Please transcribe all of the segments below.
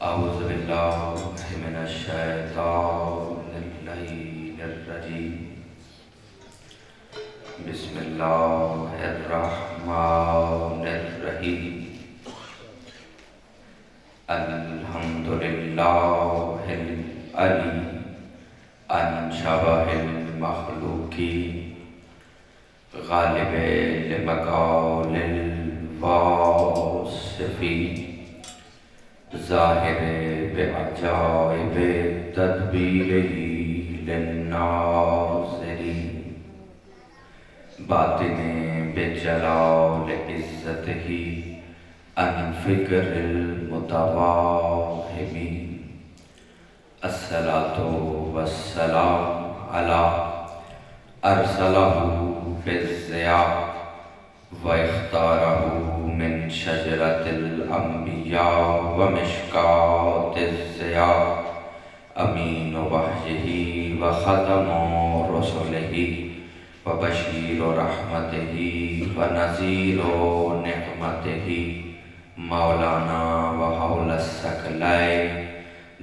اعوذ باللہ من الشیطان اللعین الرجیم بسم اللہ الرحمن الرحیم الحمدللہ العلی عن شبہ المخلوقین غالب لمقال الواصفین ظاہر بعجائب تدبیرہ للناظرین باطن بجلال عزتہ عن فکر المتواہمین الصلاة والسلام علی ارسلہ فی الضیاء واختارہ من شجرة الانبیاء ومشکاة الضیاء امین وحیہ وختم رسلہ وبشیر رحمتہ ونذیر نعمتہ مولانا وحول الثقلین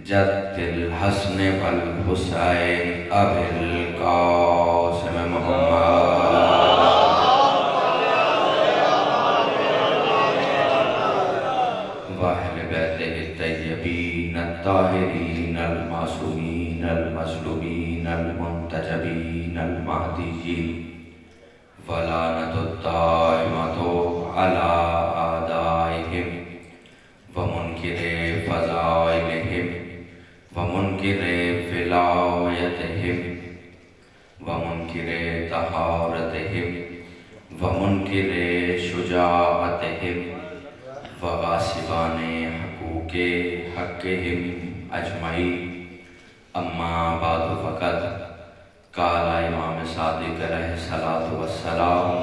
جد الحسن والحسین ابی القاسم محمد واہل بیتہ الطیبین الطاہرین المعصومین المظلومین المنتجبین المہدیین ولعنت الدائمۃ علی اعدائہم ومنکر فضائلہم ومنکر ولایتہم ومنکر طہارتہم ومنکر شجاعتہم وغاصبان حقوق حقہم اجمعین اما بعد فقط قال امام صادق علیہ الصلاۃ والسلام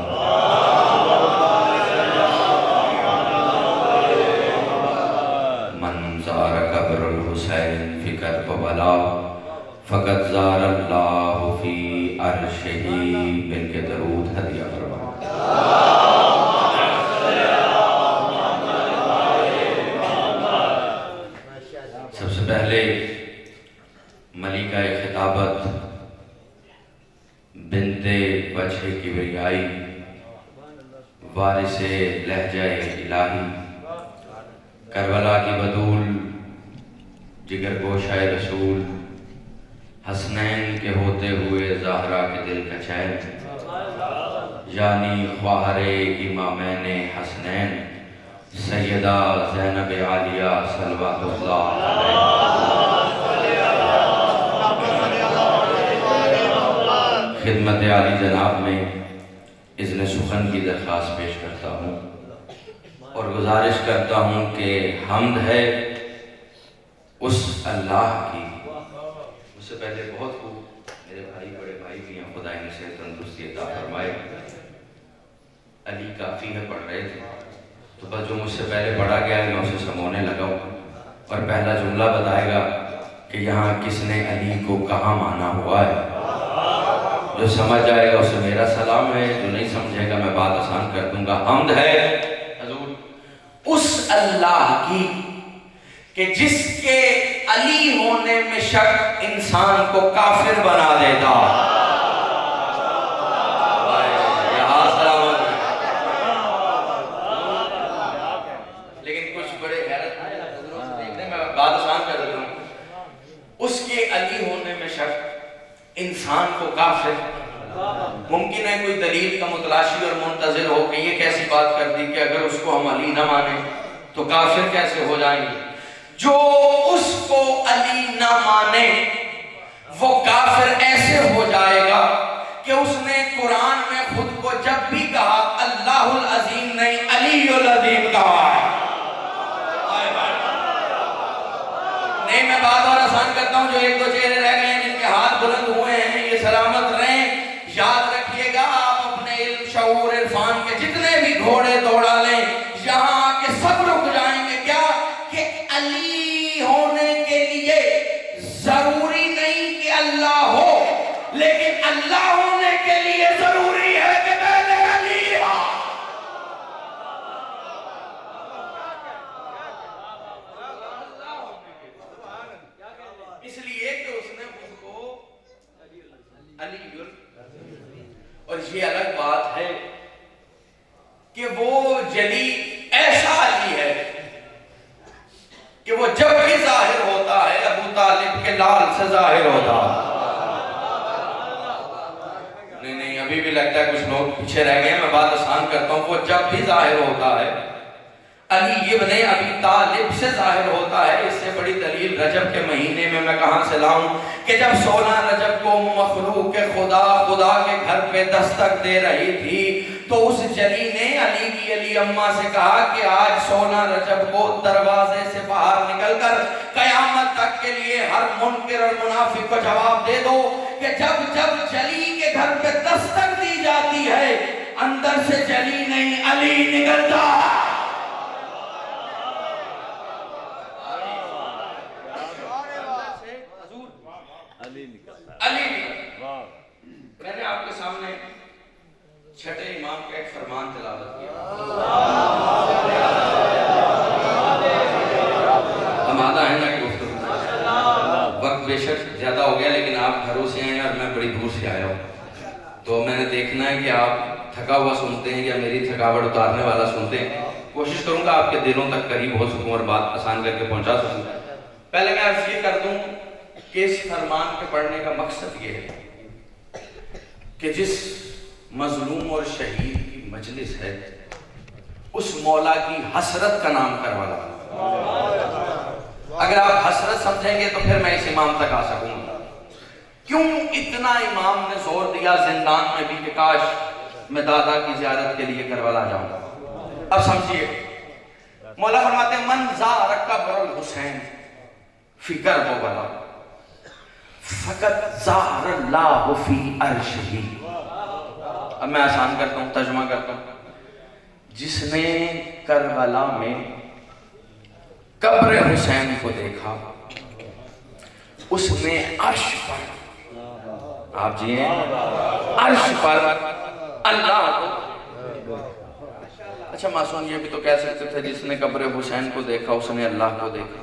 من زار قبر الحسین فی کربلا فقد زار اللہ فی عرشہ مل کے درود ہدیہ فرما سب سے پہلے ملکہ خطابت بنت وجہ کبریائی وارث لہجہ الہی کربلا کی بدول جگر گوشہ رسول حسنین کے ہوتے ہوئے زہرا کے دل کا چین یعنی خواہر امامین حسنین سیدہ زینب عالیہ صلوات اللہ علیہ خدمت عالی جناب میں اذن سخن کی درخواست پیش کرتا ہوں اور گزارش کرتا ہوں کہ حمد ہے اس اللہ کی اس سے پہلے بہت خوب میرے بھائی بڑے بھائی بھی ہیں خدا ان سے تندرستی عطا فرمائے علی کافی ہے پڑھ رہے تھے تو بس جو مجھ سے پہلے پڑھا گیا ہے میں اسے سمونے لگا ہوں اور پہلا جملہ بتائے گا کہ یہاں کس نے علی کو کہاں مانا ہوا ہے جو سمجھ جائے گا اسے میرا سلام ہے جو نہیں سمجھے گا میں بات آسان کر دوں گا حمد ہے حضور اس اللہ کی کہ جس کے علی ہونے میں شک انسان کو کافر بنا دیتا لیکن کچھ بڑے حیرت دیکھنے میں بات آسان کر دوں اس کے علی ہونے میں شک انسان کو کافر ممکن ہے کوئی دلیل کا متلاشی اور منتظر ہو کہ یہ کیسی بات کر دی کہ اگر اس کو ہم علی نہ مانیں تو کافر کیسے ہو جائیں گے جو اس کو علی نہ مانے وہ کافر ایسے ہو جائے گا کہ اس نے قرآن میں خود کو جب بھی کہا اللہ العظیم نہیں علی العظیم کہا ہے نہیں میں بات اور آسان کرتا ہوں جو ایک دو چہرے رہ گئے ہیں جن کے ہاتھ بلند ہوئے ہیں یہ سلامت رہیں یاد رکھیے گا آپ اپنے علم شعور عرفان کے جتنے بھی گھوڑے دوڑا لیں یہاں آ کے سب رک جائیں گے کیا کہ علی ہونے کے لیے ضروری نہیں کہ اللہ ہو لیکن اللہ ہونے کے لیے ضروری ہے کہ پہلے علی ہو علی، اور یہ الگ بات ہے کہ وہ جلی ایسا علی ہے کہ وہ جب بھی ظاہر ہوتا ہے ابو طالب کے لال سے ظاہر ہوتا ہے۔ نہیں ابھی بھی لگتا ہے کچھ لوگ پیچھے رہ گئے ہیں، میں بات آسان کرتا ہوں۔ وہ جب بھی ظاہر ہوتا ہے علی ابن ابی طالب سے ظاہر ہوتا ہے۔ اس سے بڑی دلیل رجب کے مہینے میں کہاں سے لاؤں کہ جب 16 رجب کو مخلوق خدا کے گھر پہ دستک دے رہی تھی تو اس جلی نے علی کی علی اماں سے کہا کہ آج 16 رجب کو دروازے سے باہر نکل کر قیامت تک کے لیے ہر منکر اور منافق کو جواب دے دو کہ جب جب جلی کے گھر پہ دستک دی جاتی ہے اندر سے جلی نہیں علی نکلتا۔ میں نے آپ کے سامنے چھٹے امام کا ایک فرمان تلاوت کیا، ہم آدھا ہے نا کہ گفتگو وقت بے شک زیادہ ہو گیا، لیکن آپ گھروں سے آئے اور میں بڑی دور سے آیا ہوں، تو میں نے دیکھنا ہے کہ آپ تھکا ہوا سنتے ہیں یا میری تھکاوٹ اتارنے والا سنتے ہیں۔ کوشش کروں گا آپ کے دلوں تک قریب ہو سکوں اور بات آسان کر کے پہنچا سکوں۔ پہلے میں عرض یہ کر دوں کہ اس فرمان کے پڑھنے کا مقصد یہ ہے کہ جس مظلوم اور شہید کی مجلس ہے اس مولا کی حسرت کا نام کروالا۔ اگر آپ حسرت سمجھیں گے تو پھر میں اس امام تک آ سکوں گا۔ کیوں اتنا امام نے زور دیا زندان میں بھی کہ کاش میں دادا کی زیارت کے لیے کربلا جاؤں۔ اب سمجھیے، مولا فرماتے ہیں من زار قبر الحسین فی کربلا فقط زار اللہ فی عرشہ۔ اب میں آسان کرتا ہوں، ترجمہ کرتا ہوں۔ جس نے کربلا میں قبر حسین کو دیکھا اس نے عرش پر، آپ جی ہیں، عرش پر اللہ کو، اچھا معصوم یہ بھی تو کہہ سکتے تھے جس نے قبر حسین کو دیکھا اس نے اللہ کو دیکھا،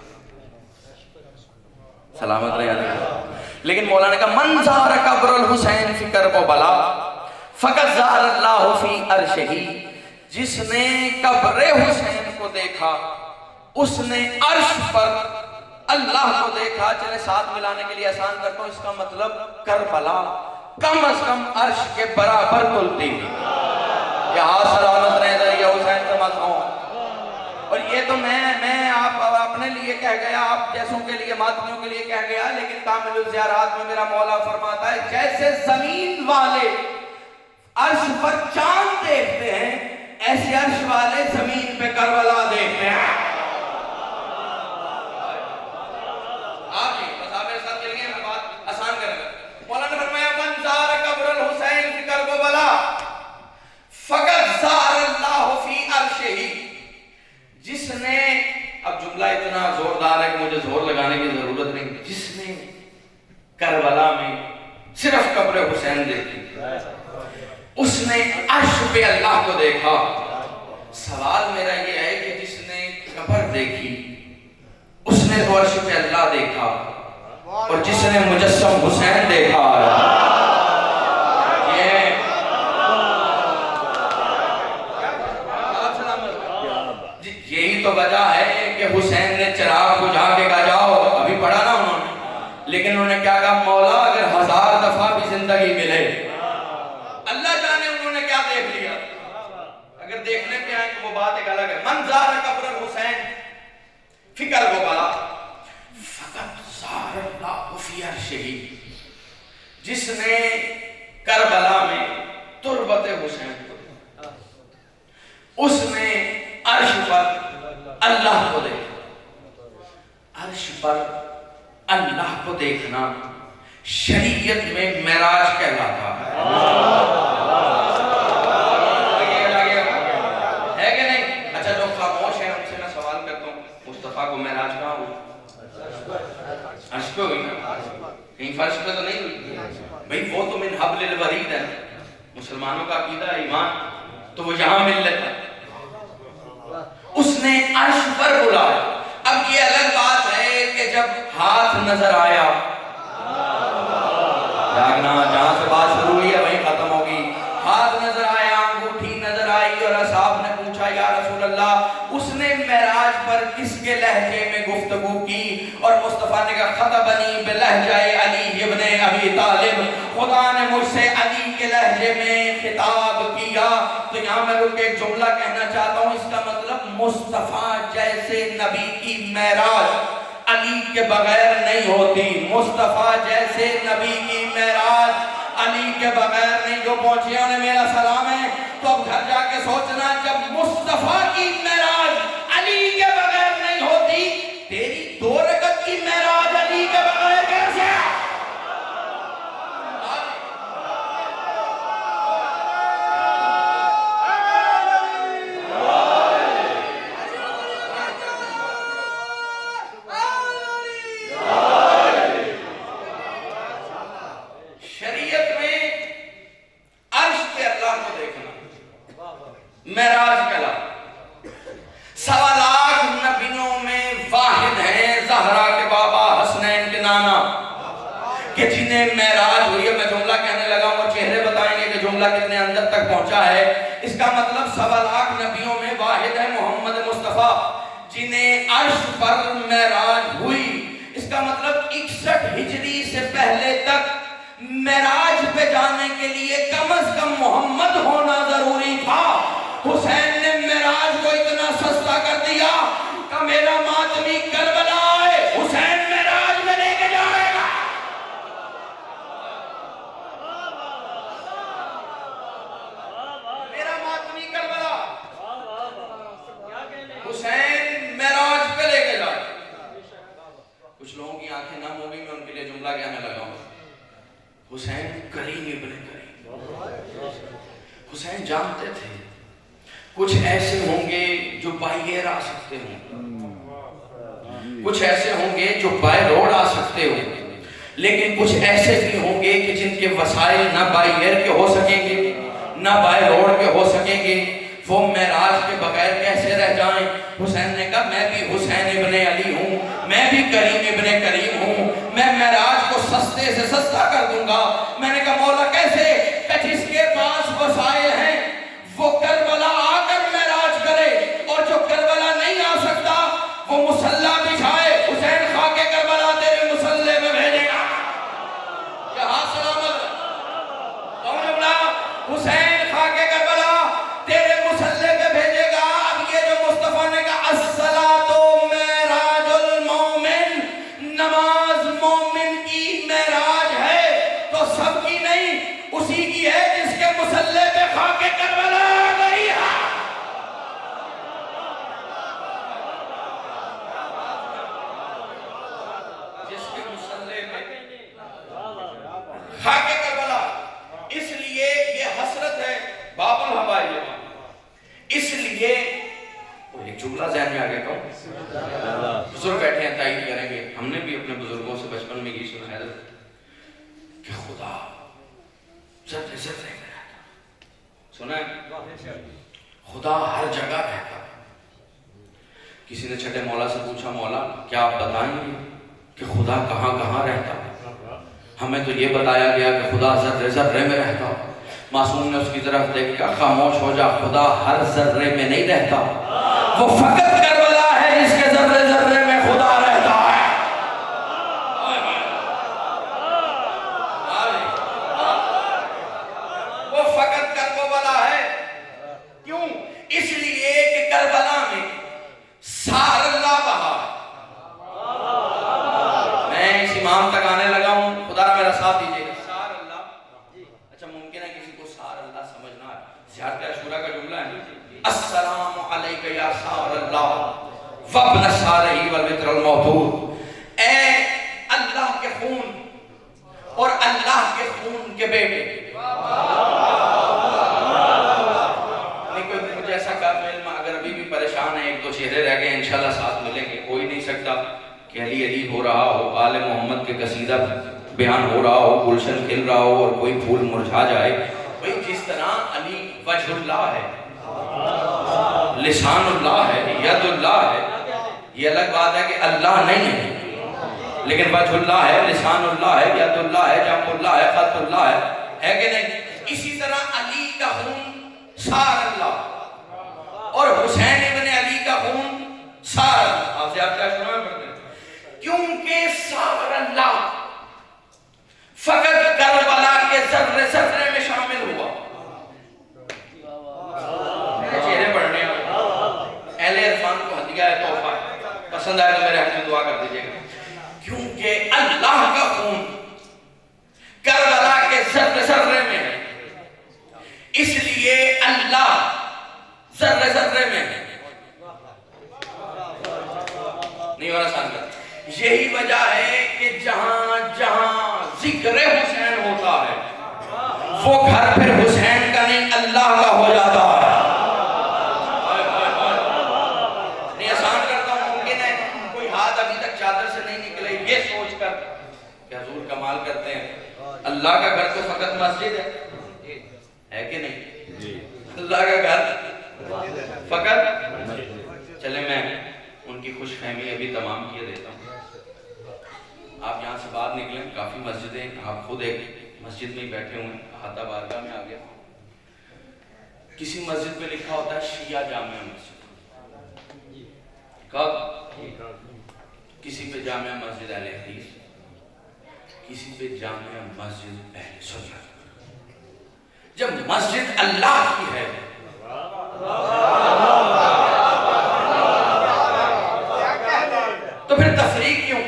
سلامت رہے۔ لیکن مولا نے کہا من زار قبر الحسین فی کربلا فقط زار اللہ فی عرشہ، جس نے قبر حسین کو دیکھا اس نے عرش پر اللہ کو دیکھا۔ چلے ساتھ ملانے کے لیے آسان کرتا ہوں، اس کا مطلب کربلا کم از کم عرش کے برابر کھلتی ہے۔ یہاں سلامت رہے ذریعہ حسین سے مذہوں، اور یہ تو میں آپ اپنے لیے کہہ گیا، آپ جیسوں کے لیے ماتمیوں کے لیے کہہ گیا، لیکن کامل الزیارات میں میرا مولا فرماتا ہے جیسے زمین والے عرش پر چاند دیکھتے ہیں ایسے عرش والے زمین پہ کربلا دیکھتے ہیں۔ آپ جی بس آپ میرے ساتھ چل گئے، میں بات آسان کریں گا۔ مولا نے فرمایا من زار قبر الحسین فی کربلا فقط زار اللہ فی عرشہ، جس نے، اب جملہ اتنا زوردار ہے کہ مجھے زور لگانے کی ضرورت نہیں، جس نے کربلا میں صرف قبر حسین دیکھی اس نے عرش پہ اللہ کو دیکھا۔ سوال میرا یہ ہے کہ جس نے قبر دیکھی اس نے تو عرش پہ اللہ دیکھا، اور جس نے مجسم حسین دیکھا یہی تو وجہ ہے کہ حسین نے چراغ بجھا کے کہا جاؤ، ابھی پڑھا نا انہوں نے، لیکن انہوں نے کیا کہا مولا اگر 1000 دفعہ بھی زندگی ملے، اللہ جانے انہوں نے کیا دیکھ لیا، اگر دیکھنے پہ آئیں تو وہ بات ایک الگ ہے۔ من زار قبر الحسین فی کربلا فقط زار اللہ فی عرشہ، جس نے کربلا میں تربت حسین کو، اس نے عرش پر اللہ کو دیکھا۔ عرش پر اللہ کو دیکھنا شریعت میں معراج کہلاتا ہے، ہے کہ نہیں؟ اچھا جو خاموش ہیں ان سے میں سوال کرتا ہوں، مصطفیٰ کو معراج کہاں ہوئی؟ عرش پہ ہوئی نا، کہیں فرش پہ تو نہیں ہوئی بھئی، وہ تو من حبل الورید ہے، مسلمانوں کا عقیدہ ایمان تو وہ یہاں مل لیتا ہے۔ اس نے عرش پر بلایا۔ اب یہ الگ بات ہے کہ جب ہاتھ نظر آیا، جاگنا جہاں سے پر کس کے لہجے میں گفتگو کی، اور مصطفیٰ نے کہا خطبنی بلہجہ علی ابن ابی طالب، خدا نے مجھ سے علی کے لہجے میں خطاب کیا۔ تو یہاں میں رک کے ایک جملہ کہنا چاہتا ہوں، اس کا مطلب مصطفیٰ جیسے نبی کی معراج علی کے بغیر نہیں ہوتی، مصطفیٰ جیسے نبی کی معراج علی کے بغیر نہیں۔ جو پہنچے انہیں میرا سلام ہے، تو اب گھر جا کے سوچنا جب مصطفیٰ کی معراج علی کے بغیر نہیں ہوتی، تیری 2 رکعت کی معراج علی کے بغیر کیسے؟ معراج کلا 1.25 لاکھ نبیوں میں واحد ہیں زہرا کے بابا حسنین کے نانا کہ جنہیں معراج ہوئی ہے۔ میں جملہ کہنے لگا ہوں اور چہرے بتائیں گے کہ جملہ کتنے اندر تک پہنچا ہے۔ اس کا مطلب 1.25 لاکھ نبیوں میں واحد ہے محمد مصطفیٰ جنہیں عرش پر معراج ہوئی۔ اس کا مطلب 61 ہجری سے پہلے تک معراج پہ جانے کے لیے کم از کم محمد ہونا ضروری تھا۔ حسین نے معراج کو اتنا سستا کر دیا کہ میرا ماتمی کربلا ہے، حسین معراج میں لے کے جائے گا۔ میرا ماتمی کربلا حسین معراج پہ لے کے جائے۔ کچھ لوگوں کی آنکھیں نم ہو گئی، میں ان کے لیے جملہ کہنے لگا ہوں۔ حسین کریم ابن کریم، حسین جانتے تھے کچھ ایسے ہوں گے جو بائی ایئر آ سکتے ہوں، کچھ ایسے ہوں گے جو بائی روڈ آ سکتے ہوں، لیکن کچھ ایسے بھی ہوں گے کہ جن کے وسائل نہ بائی ایئر کے ہو سکیں گے نہ بائی روڈ کے ہو سکیں گے، وہ معراج کے بغیر کیسے رہ جائیں۔ حسین نے کہا میں بھی حسین ابن علی ہوں، میں بھی کریم ابن کریم ہوں، میں معراج کو سستے سے سستا کر دوں گا۔ میں نے کہا مولا کیسے؟ کہ جس کے پاس وسائل ہیں وہ کربلا آ کر معراج کرے، اور جو کربلا نہیں آ سکتا وہ مصلی بچھائے، حسین خاک کربلا تیرے مصلی میں بھیجے گا۔ یہاں سلامت کون بلا؟ حسین خاک کربلا تیرے مصلی میں بھیجے گا۔ اب یہ جو مصطفیٰ نے کہا الصلاۃ معراج المومن، نماز مومن کی معراج ہے، تو سب کی نہیں، اسی کی ہے جس کے مصلی پہ خاک کربلا آ گئی ہے۔ جس کے مصلی پہ خاک کربلا، اس لیے یہ حسرت ہے باب الحبائی، اس لیے ایک جملہ ذہن میں آگے کہوں، بزرگ بیٹھے ہیں تائید کریں گے، ہم نے بھی اپنے بزرگوں سے بچپن میں یہ سنا ہے کہ خدا ذرے ذرے میں رہتا، سنا ہے خدا ہر جگہ رہتا۔ کسی نے چھٹے مولا سے پوچھا مولا کیا آپ بتائیں گے کہ خدا کہاں کہاں رہتا؟ ہمیں تو یہ بتایا گیا کہ خدا ذرے ذرے میں رہتا۔ معصوم نے اس کی طرف دیکھا خاموش ہو جا، خدا ہر ذرے میں نہیں رہتا، وہ فقط کربلا ہے جس کے ذرے ذرے میں خدا رہتا ہے۔ وہ فقط کربلا ہے، کیوں؟ اس لیے کہ کربلا میں سار اللہ بہا۔ میں اس امام تک آنے لگا ہوں، خدا میرا ساتھ دیجیے گا۔ سار اللہ، اچھا ممکن ہے کسی کو سار اللہ سمجھنا ہے، زیادہ عاشورہ کا جملہ ہے، السلام علیکہ یا سار اللہ وابن سارہی والوتر الموتور، اے اللہ کے خون اور اللہ کے خون کے بیٹے۔ مجھے ایسا کام علم اگر ابھی بھی پریشان ہے، 1-2 چہرے رہ گئے، انشاءاللہ ساتھ ملیں گے، کوئی نہیں سکتا کہ علی علی ہو رہا ہو، آل محمد کے قصیدہ بیان ہو رہا ہو، گلشن کھل رہا ہو اور کوئی پھول مرجھا جائے۔ بھئی جس طرح علی وجہ اللہ ہے، لسان اللہ ہے، ید اللہ ہے، یہ الگ بات ہے کہ اللہ نہیں ہے، لیکن وجہ اللہ ہے، لسان اللہ ہے، ید اللہ ہے، جنب اللہ ہے، خط اللہ ہے کہ نہیں؟ اسی طرح علی کا خون سار اللہ، اور حسین ابن علی کا خون سارا آپ سے آپ کیا شروع میں پڑھتے ہیں کیونکہ سارا اللہ فقط کربلا کے ذرے ذرے میں شامل ہوا. چہرے پڑھنے اہل عرفان کو ہدیہ ہے، تحفہ ہے، پسند آئے تو میرے حق میں دعا کر دیجیے گا. کیونکہ اللہ کا خون کربلا کے ذرے ذرے میں ہے، اس لیے اللہ ذرے ذرے میں ہے. نہیں ہو رہا سانگت. یہی وجہ ہے کہ جہاں جہاں ذکر حسین ہوتا ہے وہ گھر پھر حسین کا نہیں اللہ کا ہو جاتا ہے. نہیں آسان کرتا ہوں، ممکن ہے کوئی ہاتھ ابھی تک چادر سے نہیں نکلے یہ سوچ کر کہ حضور کمال کرتے ہیں. اللہ کا گھر تو فقط مسجد ہے کہ نہیں؟ اللہ کا گھر فقط. چلے میں ان کی خوش فہمی ابھی تمام کیے دیتا ہوں. آپ یہاں سے باہر نکلیں، کافی مسجدیں، آپ خود ایک مسجد میں ہی بیٹھے ہوئے ہیں، احاطہ بارگاہ میں آ گیا. کسی مسجد پہ لکھا ہوتا ہے شیعہ جامعہ مسجد. کب؟ کسی پہ جامعہ مسجد اہل حدیث، کسی پہ جامعہ مسجد اہل سنت. جب مسجد اللہ کی ہے تو پھر تفریق کیوں؟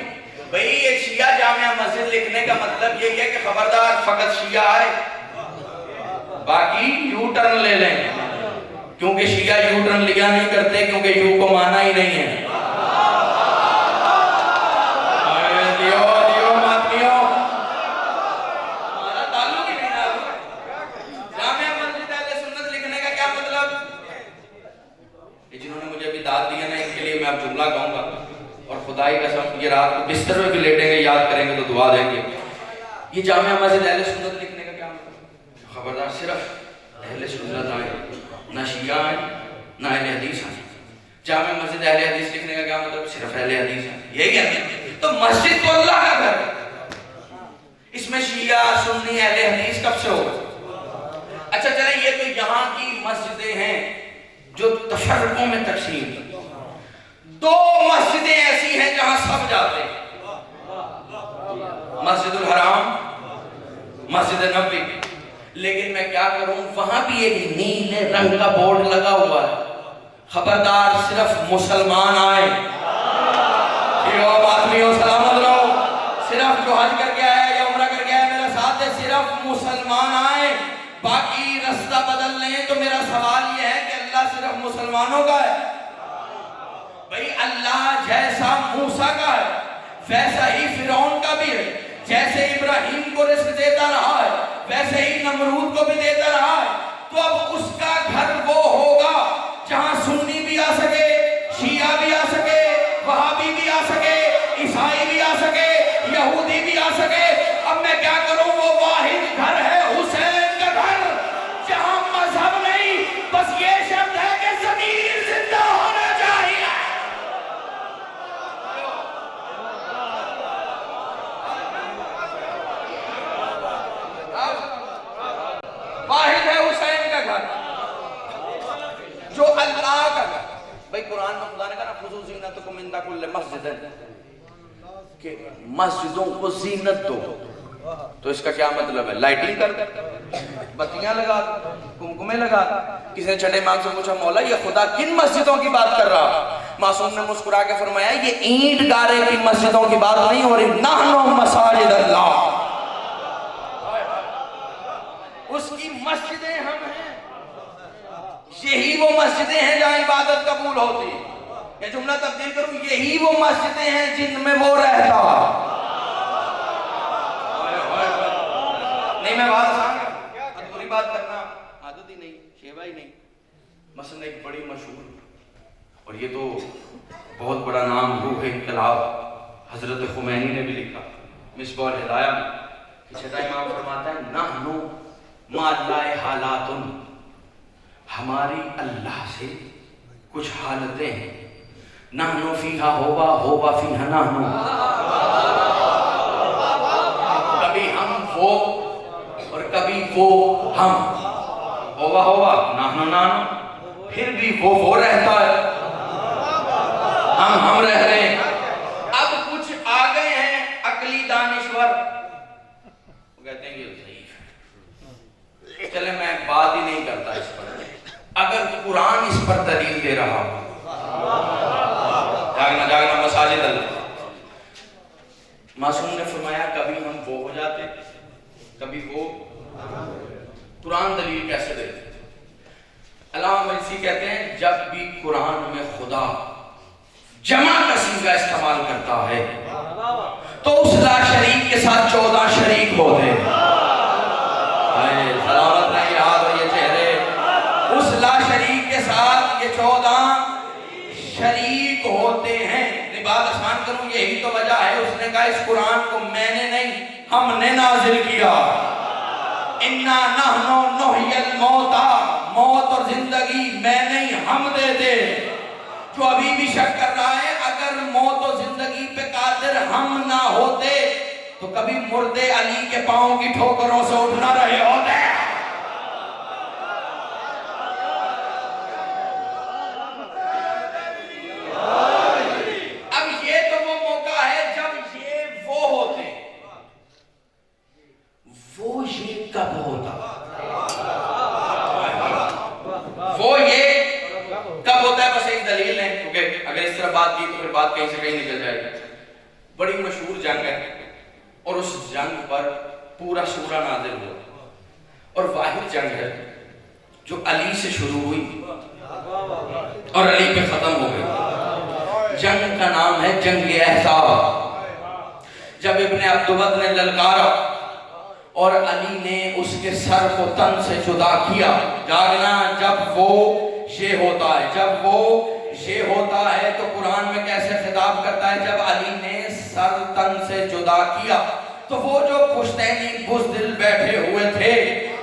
بھئی یہ شیعہ جامعہ مسجد لکھنے کا مطلب یہ ہے کہ خبردار فقط شیعہ آئے باقی یو ٹرن لے لیں، کیونکہ شیعہ یو ٹرن لیا نہیں کرتے، کیونکہ یو کو مانا ہی نہیں ہے. آپ جملہ کہوں گا اور خدائی قسم یہ رات کو بستر میں بھی لیٹیں گے، یاد کریں گے تو دعا دیں گے. یہ جامعہ مسجد اہل سنت لکھنے کا کیا مطلب؟ خبردار صرف اہل سنت آئے، نہ شیعہ آئے نہ اہل حدیث آئے. جامعہ مسجد اہل حدیث لکھنے کا کیا مطلب؟ صرف اہل حدیث آئے. یہ کہتے ہیں تو مسجد تو اللہ کا گھر ہے، اس میں شیعہ سنی اہل حدیث کب سے ہوگا؟ اچھا چلیں یہ تو یہاں کی مسجدیں ہیں جو تفرقوں میں تقسیم. دو مسجدیں ایسی ہیں جہاں سب جاتے ہیں، مسجد الحرام، مسجد نبوی. لیکن میں کیا کروں، وہاں بھی ایک نیلے رنگ کا بورڈ لگا ہوا ہے، خبردار صرف مسلمان آئے. سلامت رہو. صرف جو حج کر کے آیا یا عمرہ کر کے آیا میرا ساتھ ہے، صرف مسلمان آئے، باقی رستہ بدل لیں. تو میرا سوال یہ ہے کہ اللہ صرف مسلمانوں کا ہے؟ بھئی اللہ جیسا موسیٰ کا ہے ویسا ہی فرعون کا بھی ہے. جیسے ابراہیم کو رزق دیتا رہا ہے ویسے ہی نمرود کو بھی دیتا رہا ہے. تو اب اس کا گھر وہ ہوگا جہاں سنی بھی آ سکے، شیعہ بھی آ سکے، وہابی بھی آ سکے، عیسائی بھی آ سکے، یہودی بھی آ سکے. اب میں کیا کروں، وہ واحد گھر ہے حسین کا گھر جہاں مذہب نہیں، بس یہ شرط ہے کہ ضمیر زندہ ہونا چاہیے. واحد ہے حسین کا گھر جو اللہ کا گھر. بھئی قرآن میں خدا نے کہا نا خُذُوا زِینَتَکُم عِنْدَ کُلِّ مَسْجِدٍ، کہ مسجدوں کو زینت دو. تو اس کا کیا مطلب ہے؟ لائٹنگ کر، بتیاں لگا، کمکمے لگا. کسی نے چھٹے مانگ سے پوچھا مولا یہ خدا کن مسجدوں کی بات کر رہا؟ معصوم نے مسکرا کے فرمایا یہ اینٹ گارے کی مسجدوں کی بات نہیں ہو رہی، نحن مساجد اللہ، اس کی مسجدیں ہم ہیں. یہی وہ مسجدیں ہیں جہاں عبادت قبول ہوتی. یہ جملہ تبدیل کروں، یہی وہ مسجدیں ہیں جن میں وہ رہتا. نہیں میں بات آسان کر ادھوری بات کرنا عادت ہی نہیں، شیبہ ہی نہیں. مثلا ایک بڑی مشہور اور یہ تو بہت بڑا نام روح انقلاب حضرت خمینی نے بھی لکھا مصباح الہدایہ میں. چھٹا امام فرماتا ہے نحنو ما اللہ حالاتن، ہماری اللہ سے کچھ حالتیں ہیں. نحنو فیہا ہوا ہوا فیہا نحنو، کبھی ہم وہ اور کبھی وہ ہم. ہوا ہوا نحنو نحنو، پھر بھی وہ رہتا ہے. ہم رہ رہے ہیں. اب کچھ آ گئے ہیں عقلی دانشور، کہتے ہیں یہ ضعیف ہے. چلے میں بات ہی نہیں کرتا اس پر. اگر قرآن اس پر دلیل دے رہا ہو، جاگنا مساجد اللہ. معصوم نے فرمایا کبھی ہم وہ ہو جاتے کبھی وہ. قرآن دلیل کیسے دیتے؟ علامہ مجلسی کہتے ہیں جب بھی قرآن میں خدا جمع کا صیغہ استعمال کرتا ہے تو اس لا شریک کے ساتھ 14 شریک ہوتے ہیں. سلامت رہے یاد اور یہ چہرے. اس لا شریک کے ساتھ یہ 14 شریک ہوتے ہیں. بات آسان کروں، یہی تو وجہ ہے اس نے کہا اس قرآن کو میں نے نہیں ہم نے نازل کیا. انا نحن نحیی الموتى، موت اور زندگی میں نہیں ہم دیتے. جو ابھی بھی شک کر رہا ہے اگر موت و زندگی پہ قادر ہم نہ ہوتے تو کبھی مردے علی کے پاؤں کی ٹھوکروں سے اٹھ نہ رہے ہوتے. اب یہ تو وہ موقع ہے جب یہ وہ ہوتے. وہ یہ کب ہوتا؟ وہ یہ کب ہوتا ہے؟ بس ایک دلیل ہے، کیونکہ اگر اس طرح بات کی تو پھر بات کہیں سے کہیں نکل جائے گی. بڑی مشہور جنگ ہے اور اس جنگ پر پورا سورہ نازل ہوا اور واحد جنگ ہے جو علی سے شروع ہوئی اور علی پہ ختم ہو گئی. جنگ کا نام ہے جنگ احزاب. جب ابن عبدود نے للکارا اور علی نے اس کے سر کو تن سے جدا کیا. جاگنا جب وہ یہ ہوتا ہے، جب وہ یہ ہوتا ہے تو قرآن میں کیسے خطاب کرتا ہے؟ جب علی نے سر تن سے جدا کیا تو وہ جو پشتینی بزدل بیٹھے ہوئے تھے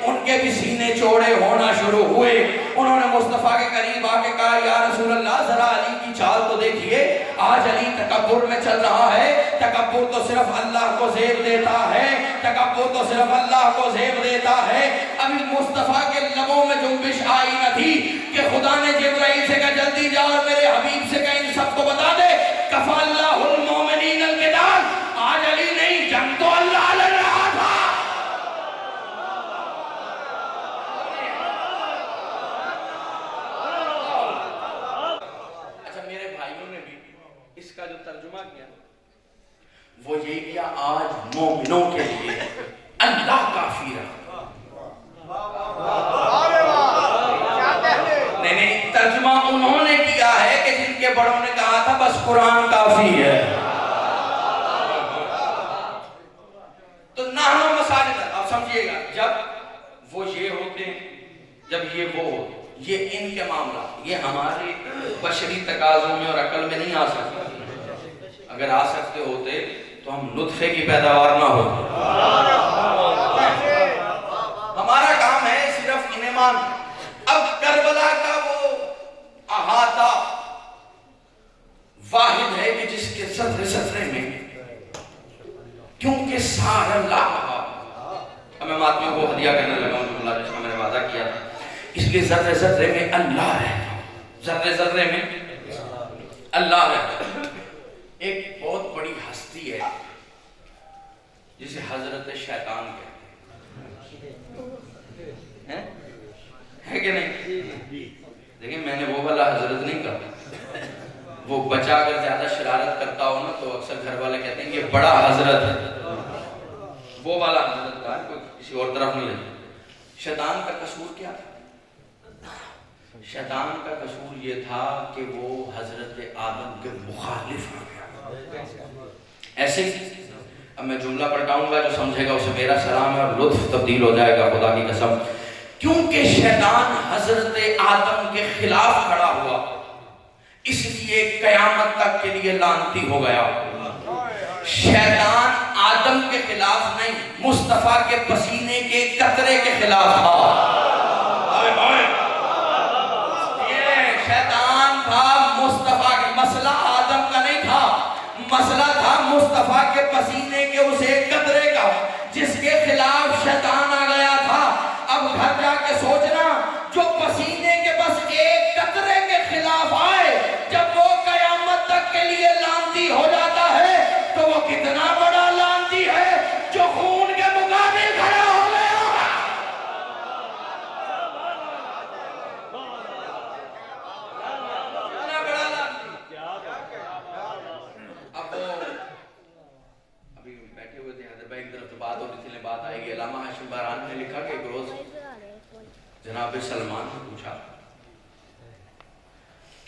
ان کے بھی سینے چوڑے ہونا شروع ہوئے. انہوں نے مصطفیٰ کے قریب آ کے کہا یا رسول اللہ ذرا علی کی چال تو دیکھیے. آج علی تکبر میں چل رہا ہے. تکبر تو صرف اللہ کو زیب دیتا ہے، تکبر تو صرف اللہ کو زیب دیتا ہے. ابھی مصطفیٰ کے لبوں میں جنبش آئی نہ تھی کہ خدا نے جبرائیل سے کہا جلدی جا اور میرے حبیب سے کہا ان سب کو بتا دے کفا اللہ المومنین القتال. آج علی نہیں، جنگ تو اللہ لڑ رہا تھا. اس کا جو ترجمہ کیا وہ یہ کیا آج مومنوں کے لیے اللہ کافی رہا. نہیں، ترجمہ انہوں نے کیا ہے کہ جن کے بڑوں نے کہا تھا بس قرآن کافی ہے. تو نحن مساجد، آپ سمجھئے گا جب وہ یہ ہوتے ہیں، جب یہ وہ ہوتے، یہ ان کے معاملات یہ ہمارے بشری تقاضوں میں اور عقل میں نہیں آ سکتے. اگر آ سکتے ہوتے تو ہم نطفے کی پیداوار نہ ہوتے. ہمارا کام ہے صرف انہیں مان. اب کربلا کا وہ احاطہ واحد ہے کہ جس کے ذرے ذرے میں کیونکہ سارا اللہ میں ماتمیوں کو ہدیہ کرنے لگا ہوں اللہ جس کا میں نے وعدہ کیا تھا، اس لیے ذرے ذرے میں اللہ رہتا. ذرے ذرے میں اللہ رہتا. ایک بہت بڑی ہستی ہے جسے حضرت شیطان کہتے ہیں، ہے کہ نہیں؟ دیکھیں میں نے وہ والا حضرت نہیں کہا. وہ بچہ اگر زیادہ شرارت کرتا ہو نا تو اکثر گھر والے کہتے ہیں یہ بڑا حضرت ہے. وہ والا حضرت کہا، کوئی کسی اور طرف نہیں لگا. شیطان کا قصور کیا تھا؟ شیطان کا قصور یہ تھا کہ وہ حضرت آدم کے مخالف ہو گیا. ایسے اب میں جملہ پڑھاؤں گا، جو سمجھے گا اسے میرا سلام ہے اور لطف تبدیل ہو جائے گا خدا کی قسم. کیونکہ شیطان حضرت آدم کے خلاف کھڑا ہوا اس لیے قیامت تک کے لیے لعنتی ہو گیا. شیطان آدم کے خلاف نہیں، مصطفیٰ کے پسینے کے قطرے کے خلاف تھا. شیطان تھا مصطفیٰ کے، مسئلہ آدم کا نہیں تھا، مسئلہ تھا مصطفیٰ کے پسینے کے اس ایک قطرے کا جس کے خلاف شیطان آ گیا تھا. اب گھر جا کے سوچنا جو پسینے کے بس ایک قطرے کے خلاف آئے جب وہ قیامت تک آئے گی۔ علامہ ہاشم باران نے لکھا کہ ایک روز جناب سلمان نے پوچھا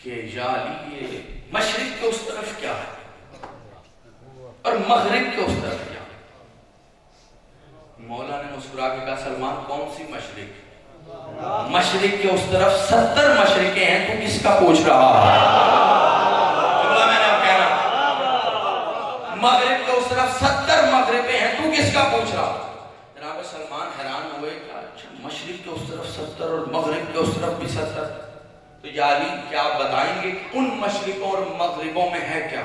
کہ یا علی یہ مشرق کے اس طرف کیا ہے اور مغرب کے اس طرف کیا ہے؟ مولا نے مسکرا کے کہا سلمان کون سی مشرق؟ مشرق کے اس طرف 70 مشرقیں ہیں، تو کس کا پوچھ رہا ہے؟ جملہ میں نے اب کہنا، مغرب کے اس طرف 70 مغربیں ہیں، تو کس کا پوچھ رہا ہے؟ جناب سلمان حیران ہوئے کہ اچھا مشرق کے اس طرف 70 اور مغرب کے اس طرف بھی 70، تو یا علی کیا آپ بتائیں گے کہ ان مشرقوں اور مغربوں میں ہے کیا؟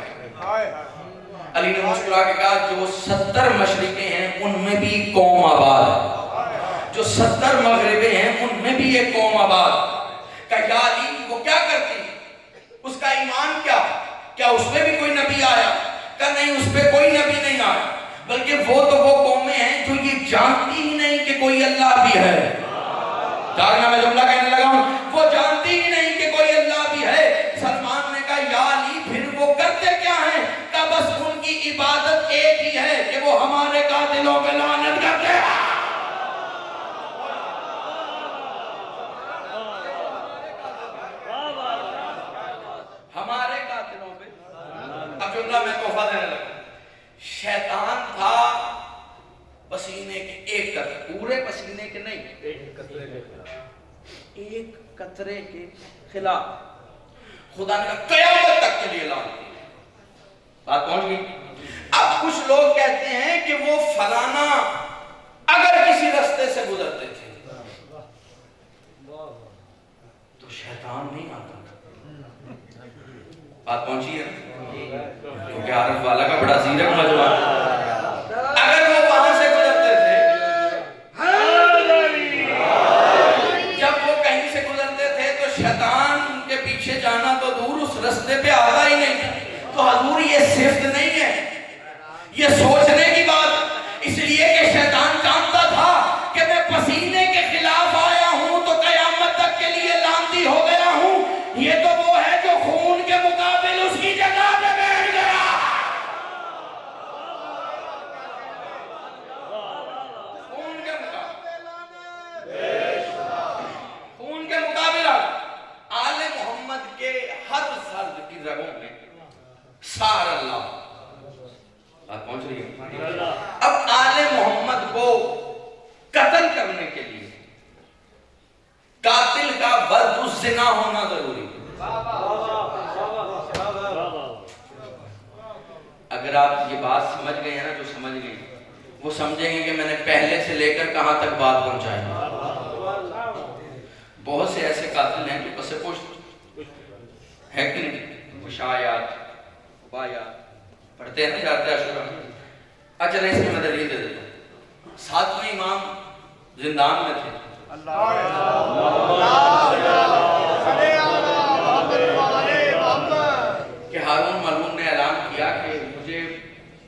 علی نے مسکرا کے کہا جو 70 مشرقیں ہیں ان میں بھی قوم آباد ہے، جو 70 مغربیں ہیں ان میں بھی ایک قوم آباد۔ کہ یا علی وہ کیا کرتی، اس کا ایمان کیا اس میں بھی کوئی نبی آیا؟ کہ نہیں، اس پہ کوئی نبی نہیں آیا، بلکہ وہ تو وہ قومیں ہیں جو یہ جانتی ہی نہیں کہ کوئی اللہ بھی ہے۔ جاگنا میں جملہ کہنے لگا ہوں، وہ جانتی ہی نہیں کہ کوئی اللہ بھی ہے۔ سلمان نے کہا یا علی پھر وہ کرتے کیا ہیں؟ کہ بس ان کی عبادت ایک ہی ہے کہ وہ ہمارے قاتلوں پہ لعنت کرتے ہیں۔ ہمارے قاتلوں پہ۔ اب جملہ میں تحفہ دینے لگا، شیطان تھا پسینے کے ایک قطرے، پورے پسینے کے نہیں، ایک قطرے کے خلاف خدا نے کہا قیامت تک کے لیے لعنت دی۔ بات پہنچ گئی۔ اب کچھ لوگ کہتے ہیں کہ وہ فلانا اگر کسی رستے سے گزرتے تھے تو شیطان نہیں آتا۔ بات پہنچی ہے کیونکہ عارف والا کا بڑا زیرک مجمع ہے۔ اگر وہ وہاں سے گزرتے تھے، جب وہ کہیں سے گزرتے تھے تو شیطان کے پیچھے جانا تو دور، اس رستے پہ آتا ہی نہیں۔ تو حضور یہ صفت نہیں ہے، یہ سوچنے کی بات، اس لیے کہ شیطان جانتا تھا کہ میں پسینے کے خلاف آیا ہوں تو قیامت تک کے لیے لعنتی ہو گیا ہوں۔ یہ تو وہ ہے جو خون کے مقابل اس کی جگہ پہ بیٹھ گیا۔ خون کے مقابل آل محمد کے ہر فرد کی رگوں میں سار اللہ۔ بات پہنچ رہی ہے؟ اب آل محمد کو قتل کرنے کے لیے قاتل کا ورد الزنا ہونا ضروری ہے۔ اگر آپ یہ بات سمجھ گئے ہیں نا، جو سمجھ گئے وہ سمجھیں گے کہ میں نے پہلے سے لے کر کہاں تک بات پہنچائی۔ بہت سے ایسے قاتل ہیں جو پس پشت ہے کہ نہیں، مشایات بایات پڑھتے ہیں نا، جاتے عاشورہ۔ اچھا اس کی میں دلیل دے دیتا ہوں۔ 7ویں امام زندان میں تھے، کہ ہارون ملعون نے اعلان کیا کہ مجھے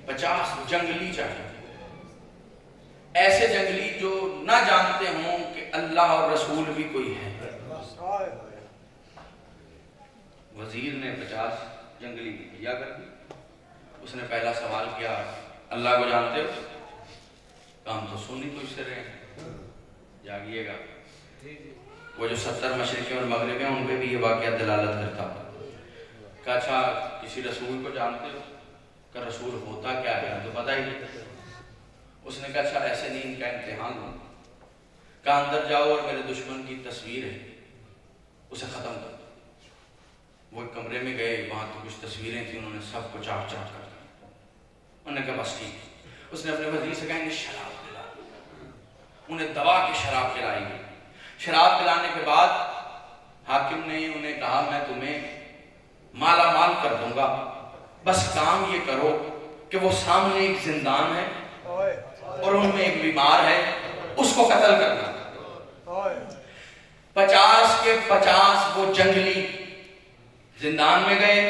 50 جنگلی چاہیے، ایسے جنگلی جو نہ جانتے ہوں کہ اللہ اور رسول بھی کوئی ہے۔ وزیر نے 50 جنگلی کیا کر دی۔ اس نے پہلا سوال کیا اللہ کو جانتے ہو؟ ہم تو سنی تو اس سے رہے ہیں، جاگیے گا۔ وہ جو 70 مشرقیں اور مغربیں ان پہ بھی یہ واقعہ دلالت کرتا کہ اچھا کسی رسول کو جانتے ہو؟ کہ رسول ہوتا کیا ہے تو پتہ ہی نہیں۔ اس نے کہا اچھا ایسے نہیں، ان کا امتحان ہو، کہا اندر جاؤ اور میرے دشمن کی تصویر ہے اسے ختم کر دو۔ وہ ایک کمرے میں گئے، وہاں تو کچھ تصویریں تھیں، انہوں نے سب کو چاٹ چاٹ کر دیا۔ انہوں نے کہا بس ٹھیک۔ اس نے اپنے وزیر سے کہا انہیں شراب پلا، انہیں دوا کی شراب پلائی گئی۔ شراب پلانے کے بعد حاکم نے انہیں کہا میں تمہیں مالا مال کر دوں گا، بس کام یہ کرو کہ وہ سامنے ایک زندان ہے اور ان میں ایک بیمار ہے، اس کو قتل کرنا۔ 50 کے 50 وہ جنگلی زندان میں گئے،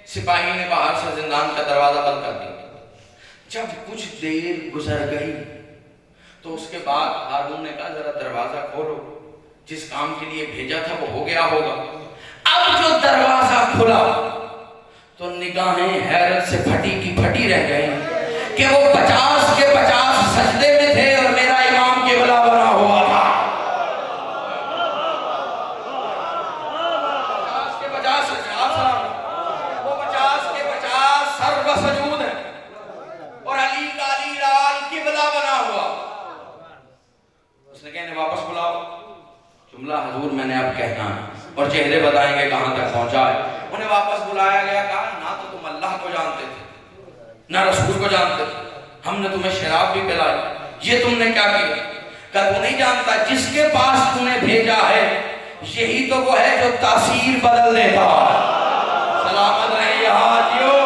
سپاہی نے باہر سے زندان کا دروازہ بند کر دیا۔ جب کچھ دیر گزر گئی تو اس کے بعد ہارون نے کہا ذرا دروازہ کھولو، جس کام کے لیے بھیجا تھا وہ ہو گیا ہوگا۔ اب جو دروازہ کھلا تو نگاہیں حیرت سے پھٹی کی پھٹی رہ گئیں کہ وہ 50 کے 50 سجدے میں تھے اور میرے نے کہا انہیں واپس بلاؤ. جملہ حضور میں نے اب کہنا اور چہرے بتائیں گے کہاں تک پہنچا ہے. انہیں واپس بلایا گیا. کہا نہ تو تم اللہ کو جانتے تھے نہ رسول کو جانتے تھے, ہم نے تمہیں شراب بھی پلائی, یہ تم نے کیا کیا؟ کہ تو نہیں جانتا جس کے پاس تم نے بھیجا ہے یہی تو وہ ہے جو تاثیر بدل دیتا ہے. سلامت رہے حاجیو,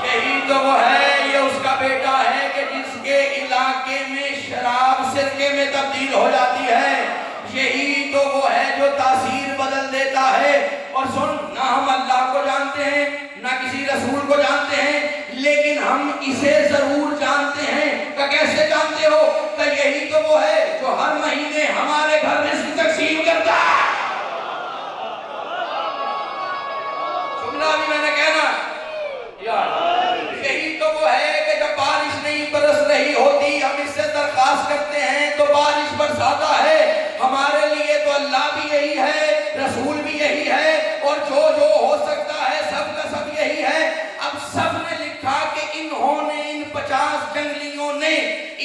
یہی تو وہ ہے, یہ اس کا بیٹا ہے کہ جس کے علاقے میں شراب سرکے میں تبدیل ہو جاتی ہے, یہی تو وہ ہے جو تاثیر بدل دیتا ہے. اور سن, نہ ہم اللہ کو جانتے ہیں نہ کسی رسول کو جانتے ہیں, لیکن ہم اسے ضرور جانتے ہیں. کہ کیسے جانتے ہو؟ کہ یہی تو وہ ہے جو ہر مہینے ہمارے گھر رزق تقسیم کرتا ہے. سننا بھی میں نے کہنا یہی تو وہ ہے کہ جب بارش نہیں برس رہی ہوتی ہم اس سے درخواست کرتے ہیں تو بارش برساتا ہے. ہمارے لیے تو اللہ بھی یہی ہے, رسول بھی یہی ہے, اور جو ہو سکتا ہے سب کا سب یہی ہے. اب سب نے لکھا کہ انہوں نے, ان 50 جنگلیوں نے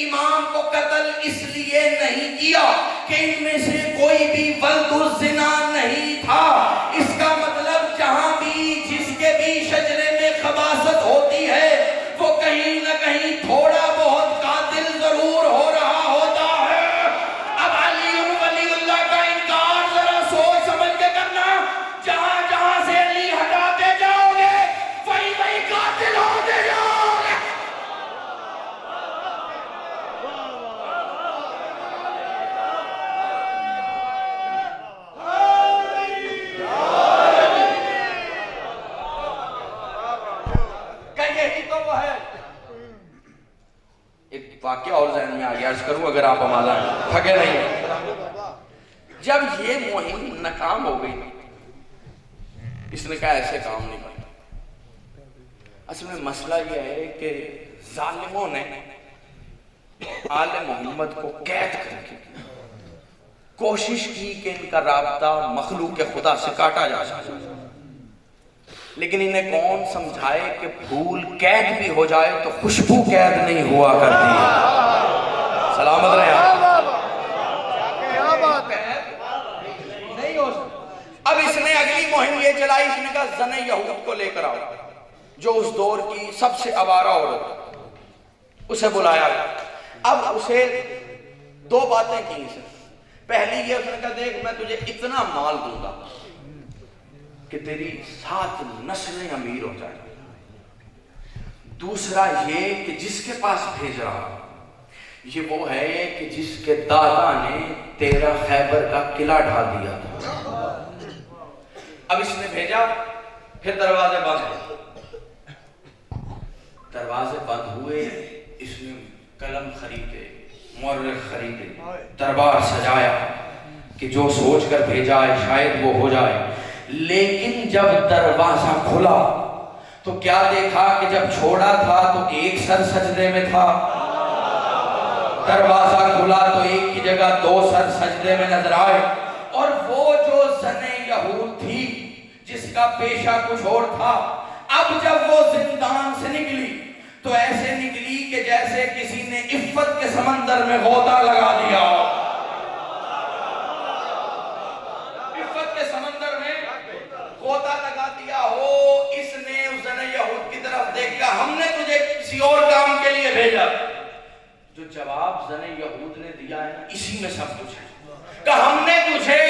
امام کو قتل اس لیے نہیں کیا کہ ان میں سے کوئی بھی ولد الزنا نہیں تھا. اس کا مطلب جہاں بھی جس کے بھی شجرے میں خباثت ہوتی ہے وہ کہیں نہ کہیں تھوڑا بہت قاتل ضرور ہو رہا ہوتا ہے. اب علی ولی اللہ کا انکار ذرا سوچ سمجھ کے کرنا. جہاں جہاں سے علی ہٹاتے جاؤ گے وہی وہی قاتل ہوتے جاؤ گے. ایک واقعہ اور ذہن میں آ گیا, عرض کروں اگر آپ ہمارا تھکے نہیں. جب یہ مہم ناکام ہو گئی, اس نے کہا ایسے کام نہیں کرنا. اصل میں مسئلہ یہ ہے کہ ظالموں نے آل محمد کو قید کر کے کوشش کی کہ ان کا رابطہ مخلوق خدا سے کاٹا جا سکے, لیکن انہیں کون سمجھائے کہ پھول قید بھی ہو جائے تو خوشبو قید نہیں ہوا کرتی ہے. سلامت رہے آپ. کیا بات ہے, نہیں ہو سکتا. اب اس نے اگلی مہم یہ چلائی, اس نے کہا زن یہود کو لے کر آؤ, جو اس دور کی سب سے آوارہ عورت, اسے بلایا. اب اسے 2 باتیں کی اسے. پہلی یہ, اس نے کہا دیکھ میں تجھے اتنا مال دوں گا کہ تیری 7 نسلیں امیر ہو جائیں. دوسرا یہ کہ جس کے پاس بھیج رہا یہ وہ ہے کہ جس کے دادا نے تیرا خیبر کا قلعہ ڈھا دیا تھا. اب اس نے بھیجا, پھر دروازے بند ہوئے. اس نے قلم خریدے, مورخ خریدے, دربار سجایا کہ جو سوچ کر بھیجا ہے شاید وہ ہو جائے. لیکن جب دروازہ کھلا تو کیا دیکھا کہ جب چھوڑا تھا تو ایک سر سجدے میں تھا, دروازہ کھلا تو ایک کی جگہ 2 سر سجدے میں نظر آئے. اور وہ جو زنے یہود تھی جس کا پیشہ کچھ اور تھا, اب جب وہ زندان سے نکلی تو ایسے نکلی کہ جیسے کسی نے عفت کے سمندر میں غوطہ لگا دیا. عفت کے سمندر میں غوطہ لگا دیا ہو. اس نے اس زن یہود کی طرف دیکھا, ہم نے تجھے کسی اور کام کے لیے بھیجا. جو جواب زن یہود نے دیا ہے اسی میں سب کچھ ہے. کہ ہم نے تجھے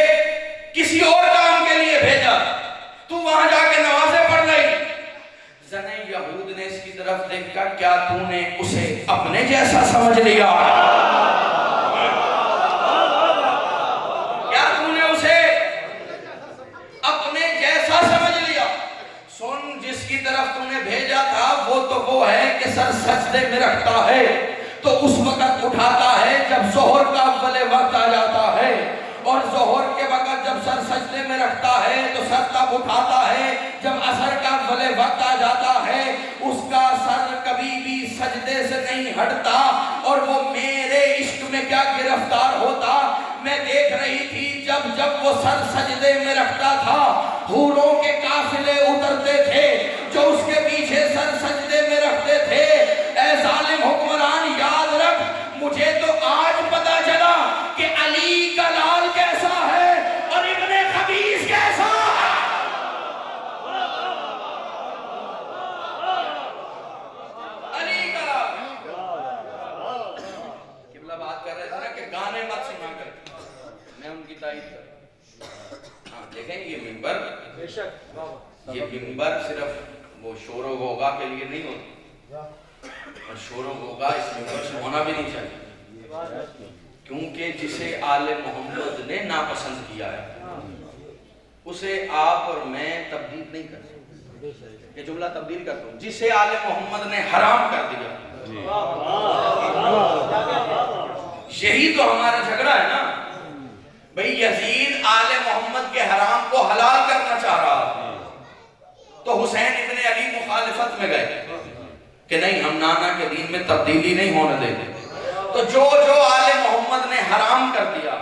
کسی اور کام کے لیے بھیجا, تو وہاں جا کے نمازیں پڑھ رہی. زن یہود نے اس کی طرف دیکھا, کیا تو نے اسے اپنے جیسا سمجھ لیا؟ کیا تو نے اسے اپنے جیسا سمجھ لیا؟ سن, جس کی طرف تو نے بھیجا تھا وہ تو وہ ہے کہ سر سجدے میں رکھتا ہے تو اس وقت اٹھاتا ہے جب ظہر کا اول وقت آ جاتا ہے, اور ظہر کے وقت جب سر سجدے میں رکھتا ہے تو سر تب اٹھاتا ہے جب عصر کا اول وقت آ جاتا ہے. اس کا سر کبھی بھی سجدے سے نہیں ہٹتا, اور وہ میرے عشق میں کیا گرفتار ہوتا. میں دیکھ رہی تھی جب وہ سر سجدے میں رکھتا تھا حوروں کے قافلے اترتے تھے جو اس کے پیچھے سر سجدے میں رکھتے تھے. اے ظالم حکمران, یاد رکھ, مجھے تو آج پتا چلا یہ منبر صرف وہ شور و غوغا کے لیے نہیں ہوتا، اور شور و غوغا اس منبر سے ہونا بھی نہیں چاہیے، کیونکہ جسے آل محمد نے ناپسند کیا ہے اسے آپ اور میں تبدیل نہیں کر سکتے۔ یہ جملہ تبدیل کرتا ہوں، جسے آل محمد نے حرام کر دیا، یہی تو ہمارا جھگڑا ہے نا بھئی۔ یزید آل محمد کے حرام کو حلال کرنا چاہ رہا تو حسین ابن علی مخالفت میں گئے کہ نہیں، ہم نانا کے دین میں تبدیلی نہیں ہونے دیں گے۔ تو جو آل محمد نے حرام کر دیا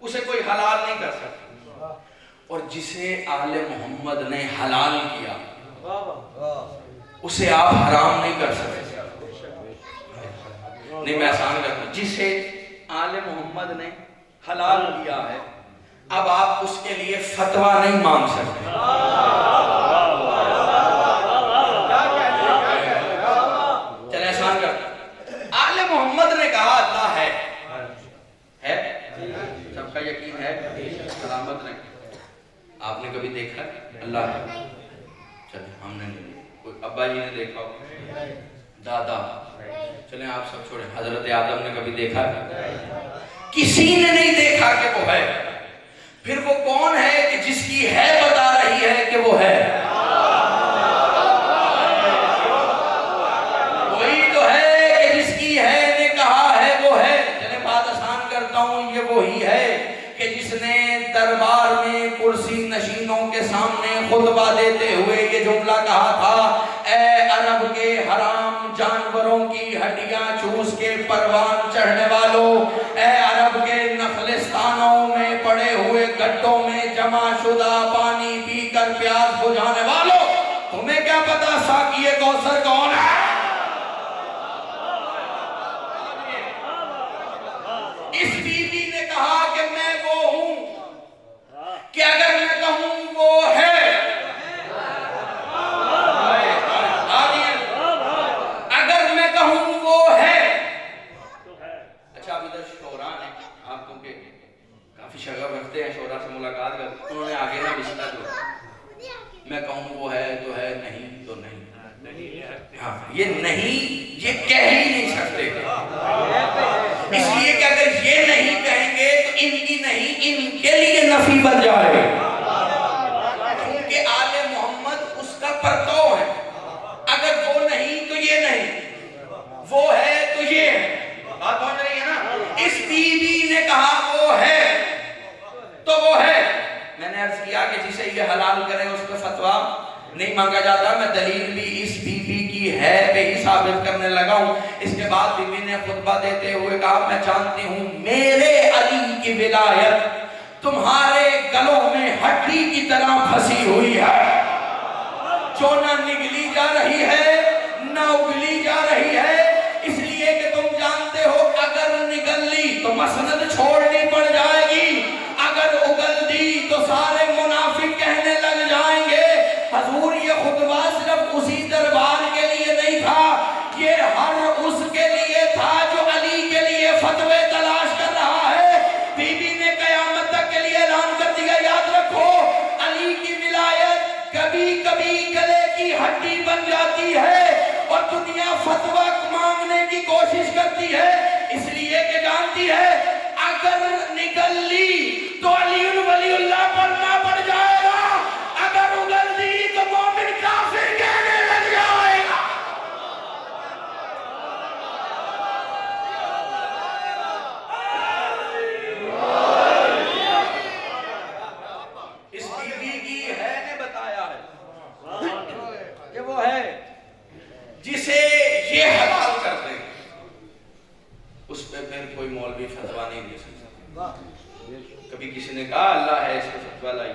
اسے کوئی حلال نہیں کر سکتا، اور جسے آل محمد نے حلال کیا اسے آپ حرام نہیں کر سکتے۔ نہیں، میں آسان کرتا ہوں، جسے آل محمد نے حلال کیا ہے اب آپ اس کے لیے فتویٰ نہیں مانگ سکتے۔ چلے آسان کرتا ہوں، آل محمد نے کہا اللہ ہے، سب کا یقین ہے، سلامت رہیں۔ آپ نے کبھی دیکھا اللہ ہے؟ چلیں، ہم نے نہیں، کوئی ابا جی نے دیکھا ہو، دادا، چلیں آپ سب چھوڑیں، حضرت آدم نے کبھی دیکھا؟ کسی نے نہیں دیکھا کہ وہ ہے، پھر وہ کون ہے کہ جس کی ہے بتا رہی ہے کہ وہ ہے؟ وہی تو ہے کہ جس کی ہے نے کہا ہے وہ ہے۔ چلیں بات آسان کرتا ہوں، یہ وہی ہے کہ جس نے دربار میں کرسی نشینوں کے سامنے خطبہ دیتے ہوئے یہ جملہ کہا تھا، اے عرب کے حرام جانوروں کی ہڈیاں چوس کے پروان چڑھنے والوں، اے عرب کے نخلستانوں میں پڑے ہوئے گڈھوں میں جمع شدہ پانی پی کر پیاس بجھانے والوں، تمہیں کیا پتا ساقی کوثر کون ہے؟ اس بیوی نے کہا کہ میں وہ ہوں کہ اگر میں کہوں وہ ہے، اگر میں کہوں وہ ہے۔ اچھا، اب ادھر شعراء نے، آپ کیونکہ کافی شغف رکھتے ہیں شعراء سے ملاقات کرتے، انہوں نے آگے نہ بستا جو میں کہوں وہ ہے تو ہے، نہیں تو نہیں۔ ہاں، یہ نہیں یہ کہہ ہی نہیں سکتے، اس لیے کہ اگر یہ نہیں کہیں گے تو ان کی نہیں ان کے لیے نفی بن جائے، کیونکہ آل محمد اس کا پرتو ہے۔ اگر وہ نہیں تو یہ نہیں، وہ ہے تو یہ ہے، بات ہو رہی ہے نا۔ اس بیوی نے کہا وہ ہے تو وہ ہے۔ میں نے عرض کیا کہ جسے یہ حلال کرے اس پہ فتویٰ نہیں مانگا جاتا۔ میں دلیل بھی اس بیوی کی ہے پہ ہی ثابت کرنے لگا ہوں۔ اس کے بعد بیوی نے خطبہ دیتے ہوئے کہا، میں جانتی ہوں میرے علی کی ولایت تمہارے گلوں میں ہڈی کی طرح پھنسی ہوئی ہے، جو نہ نگلی جا رہی ہے نہ اگلی جا رہی ہے، اس لیے کہ تم جانتے ہو اگر نگل لی تو مسند چھوڑنی پڑ جائے گی، اگر اگل دی تو سارے منافق کہنے لگ جائیں گے۔ حضور یہ خطبہ صرف اسی دربار کے لیے نہیں تھا، یہ ہر اس کے لیے تھا جو علی کے لیے فتوے تلاش کر رہا ہے۔ بی بی نے قیامت تک کے لیے اعلان کر دیا، یاد رکھو علی کی ولایت کبھی کبھی گلے کی ہڈی بن جاتی ہے اور دنیا فتویٰ مانگنے کی کوشش کرتی ہے، اس لیے کہ جانتی ہے اگر نکل لی تو علی ولی اللہ پڑھنا پڑ جائے گا، اگر اگل دی تو مومن کافر کہنے لگ جائے گا۔ اس بیوی کی ہے نے بتایا ہے کہ وہ ہے جسے یہ حلال کر دے، اس پہ پھر کوئی مولوی فتویٰ نہیں دے سکتا۔ کبھی کسی نے کہا اللہ ہے، اس پہ فتویٰ لائی،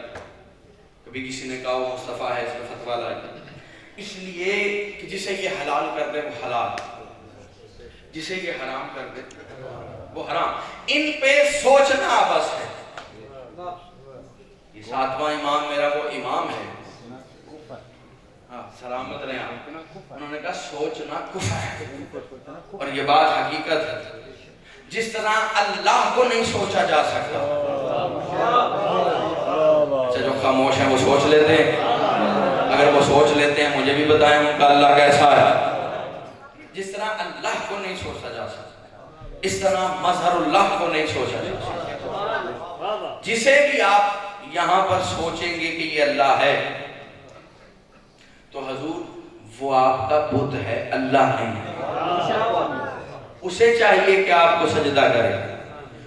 کبھی کسی نے کہا وہ مصطفیٰ ہے، اس پہ فتویٰ لائی، اس لیے کہ جسے یہ حلال کر دے وہ حلال، جسے یہ حرام کر دے وہ حرام۔ ان پہ سوچنا بس ہے۔ یہ ساتواں امام میرا وہ امام ہے، سلامت رہے آپ، انہوں نے کہا سوچنا کفر ہے، اور یہ بات حقیقت ہے۔ جس طرح اللہ کو نہیں سوچا جا سکتا، جو خاموش ہیں وہ سوچ لیتے ہیں؟ اگر وہ سوچ لیتے ہیں مجھے بھی بتائیں ان کا اللہ کیسا ہے؟ جس طرح اللہ کو نہیں سوچا جا سکتا اس طرح مظہر اللہ کو نہیں سوچا جا سکتا. جسے بھی آپ یہاں پر سوچیں گے کہ یہ اللہ ہے تو حضور وہ آپ کا بت ہے، اللہ نہیں ہے. اسے چاہیے کہ آپ کو سجدہ کرے.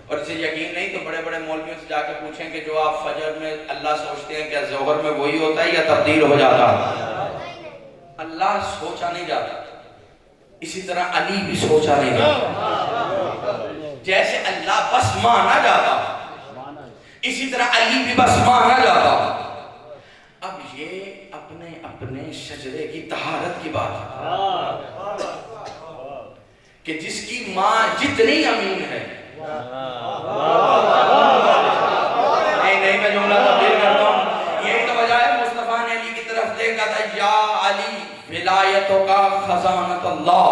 اور اسے یقین نہیں تو بڑے بڑے مولویوں سے جا کے پوچھیں کہ جو آپ فجر میں اللہ سوچتے ہیں کیا ظہر میں وہی ہوتا ہے یا تبدیل ہو جاتا ہے؟ اللہ سوچا نہیں جاتا. اسی طرح علی بھی سوچا نہیں جاتا. جیسے اللہ بس مانا جاتا اسی طرح علی بھی بس مانا جاتا. اب یہ اپنے اپنے شجرے کی طہارت کی بات ہے کہ جس کی ماں جتنی امین ہے. نہیں میں جملہ تبدیل کرتا ہوں. یہی تو وجہ ہے مصطفیٰ نے علی کی طرف دیکھا تھا، یا علی ولایتوں کا خزانت اللہ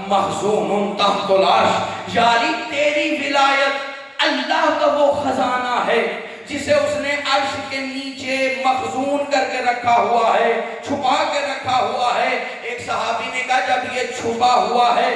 مخزون تحت العرش. یا علی تیری ولایت اللہ کا وہ خزانہ ہے جسے اس نے عرش کے نیچے مخزون کر کے رکھا ہوا ہے، چھپا کے رکھا ہوا ہے. ایک صحابی نے کہا جب یہ چھپا ہوا ہے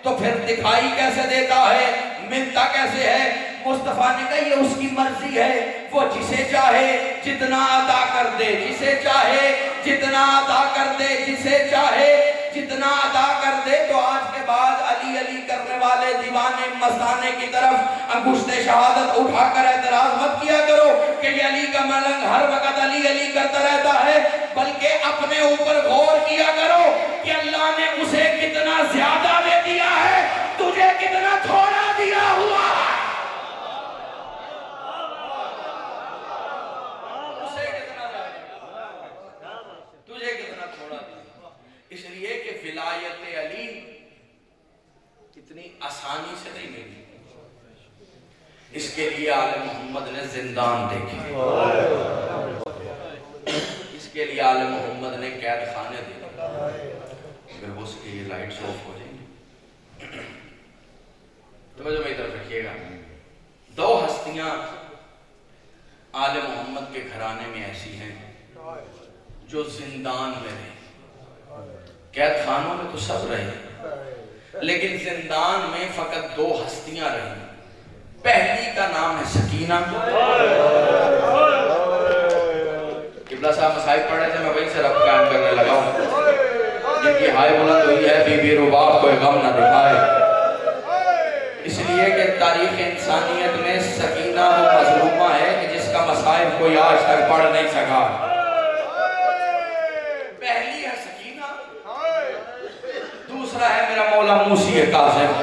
تو پھر دکھائی کیسے دیتا ہے، ملتا کیسے ہے؟ مصطفیٰ نے کہا یہ اس کی مرضی ہے، وہ جسے چاہے جتنا عطا کر دے، جسے چاہے جتنا عطا کر دے، جسے چاہے جتنا عطا کر دے. تو آج کے بعد علی علی کرنے والے دیوانے مستانے کی طرف انگشت شہادت اٹھا کر اعتراض مت کیا کرو کہ یہ علی کا ملنگ ہر وقت علی علی کرتا رہتا ہے، بلکہ اپنے اوپر غور کیا کرو کہ اللہ نے اسے کتنا زیادہ دے دیا ہے، تجھے کتنا تھوڑا دیا ہوا ہے. تجھے کتنا تھوڑا دیا. اس لیے کہ ولایت علی اتنی آسانی سے نہیں ملی. اس کے لیے آل محمد نے زندان دیکھے، اس کے لیے آل محمد نے قید خانے دیکھے. اگر اس کی لائٹس آف ہو جائیں گی توجہ میری طرف رکھیے گا. دو ہستیاں آل محمد کے گھرانے میں ایسی ہیں جو زندان میں رہے. قید خانوں میں تو سب رہے لیکن زندان میں فقط دو ہستیاں رہیں. پہلی کا نام ہے سکینہ. قبلہ صاحب مصائب پڑھ رہے تھے، میں وہیں سے رب قائم کرنے لگا ہوں. جن کی ہائے بلند ہوئی ہے بی بی رباب کوئی غم نہ دکھائے. اس لیے کہ تاریخ انسانیت میں سکینہ وہ مظلومہ ہے کہ جس کا مصائب کوئی آج تک پڑھ نہیں سکا. پہلی ہے سکینہ، دوسرا ہے میرا مولا موسی کاظم.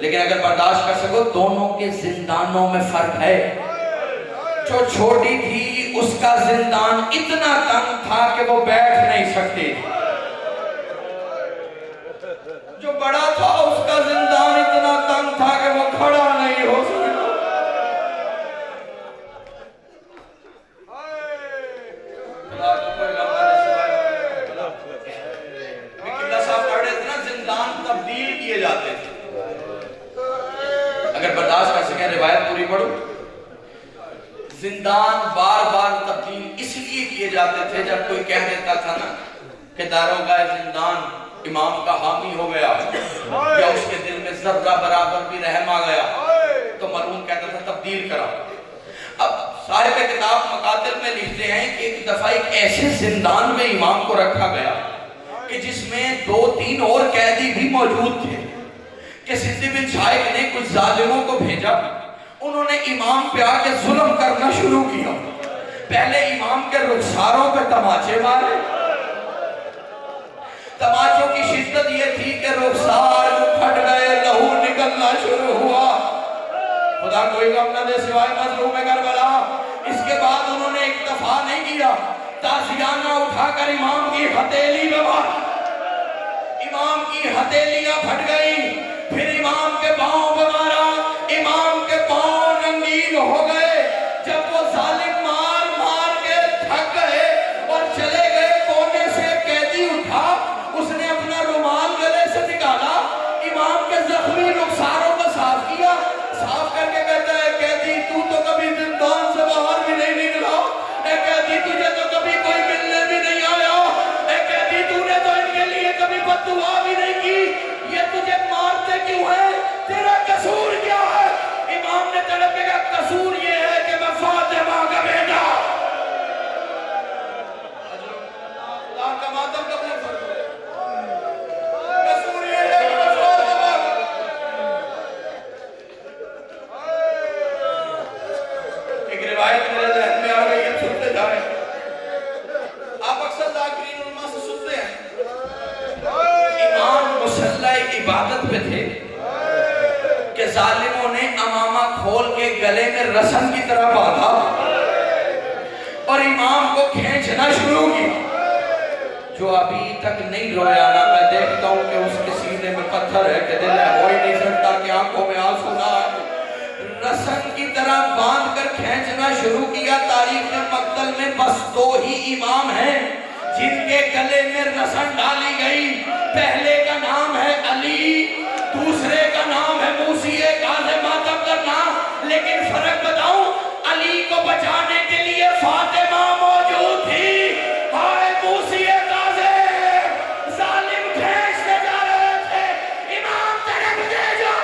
لیکن اگر برداشت کر سکو دونوں کے زندانوں میں فرق ہے. جو چھوٹی تھی اس کا زندان اتنا تنگ تھا کہ وہ بیٹھ نہیں سکتی. جو بڑا تھا اس کا زندان اتنا تنگ تھا کہ وہ کھڑا نہیں ہو سکتا. زندان تبدیل کیے جاتے تھے. اگر برداشت کر سکیں روایت پوری پڑھو. زندان بار بار تبدیل اس لیے کیے جاتے تھے جب کوئی کہہ دیتا تھا نا کہ داروغہ زندان امام کا حامی ہو گیا یا اس کے دل میں ذرہ برابر بھی رحم آ گیا تو مرحوم کہتا تھا تبدیل کرا. اب صاحب کتاب مقاتل میں لکھتے ہیں کہ ایک دفعہ ایک ایسے زندان میں امام کو رکھا گیا کہ جس میں 2-3 اور قیدی بھی موجود تھے کہ سندھی بن شائق نے کچھ ظالموں کو بھیجا. انہوں نے امام پہ آ کے ظلم کرنا شروع کیا. پہلے امام کے رخساروں پہ تماچے مارے. تماچوں کی شدت یہ تھی کہ رخسار پھٹ گئے، لہو نکلنا شروع ہوا. خدا کوئی غم نہ دے سوائے مظلوم کربلا. اس کے بعد انہوں نے اکتفا نہیں کیا، تازیانہ اٹھا کر امام کی ہتھیلی میں مارا. امام کی ہتھیلیاں پھٹ گئی. پھر امام کے پاؤں پہ مارا. امام کے پاؤں رنگین ہو گئے. جب وہ ظالم مار مار کے تھک گئے اور چلے گئے، کونے سے قیدی اٹھا، اس نے اپنا رومال گلے سے نکالا، امام کے زخمی رخساروں کو صاف کیا. صاف کر کے کہتا ہے قیدی تو کبھی زندان سے باہر بھی نہیں نکلا دعا بھی نہیں کی. یہ تجھے مارتے کیوں ہے؟ تیرا قصور کیا ہے؟ امام نے تڑپ کے کہا قصور یہ ہے کہ میں فاطمہ کا بیٹا. اللہ کا ماتم قبول فرمائے. قصور یہ ہے کہ میں فاطمہ کا. ایک روایت میرے ذہن میں آ گئی ہے، سنتے جائیں. آپ اکثر ذاکرین علماء سے سنتے ہیں امام مصلی عبادت پہ تھے کہ ظالموں نے امامہ کھول کے گلے میں رسن کی طرح باندھا اور امام کو کھینچنا شروع کی. جو ابھی تک نہیں رویا نا، میں دیکھتا ہوں کہ اس کے سینے میں پتھر ہے کہ دل ہے، ہو ہی نہیں سکتا کہ آنکھوں میں آنسو نہ آئے. رسن کی طرح باندھ کر کھینچنا شروع کیا. تاریخ مقتل میں بس 2 ہی امام ہیں جن کے گلے میں رسن ڈالی گئی. پہلے کا نام ہے علی، دوسرے کا نام ہے موسی کاظم ماتم کرنا. لیکن فرق بتاؤں، علی کو بچانے کے لیے فاطمہ موجود تھی. ہائے موسی کاظم، ظالم کھینچتے جا رہے تھے، امام طرف دے جا.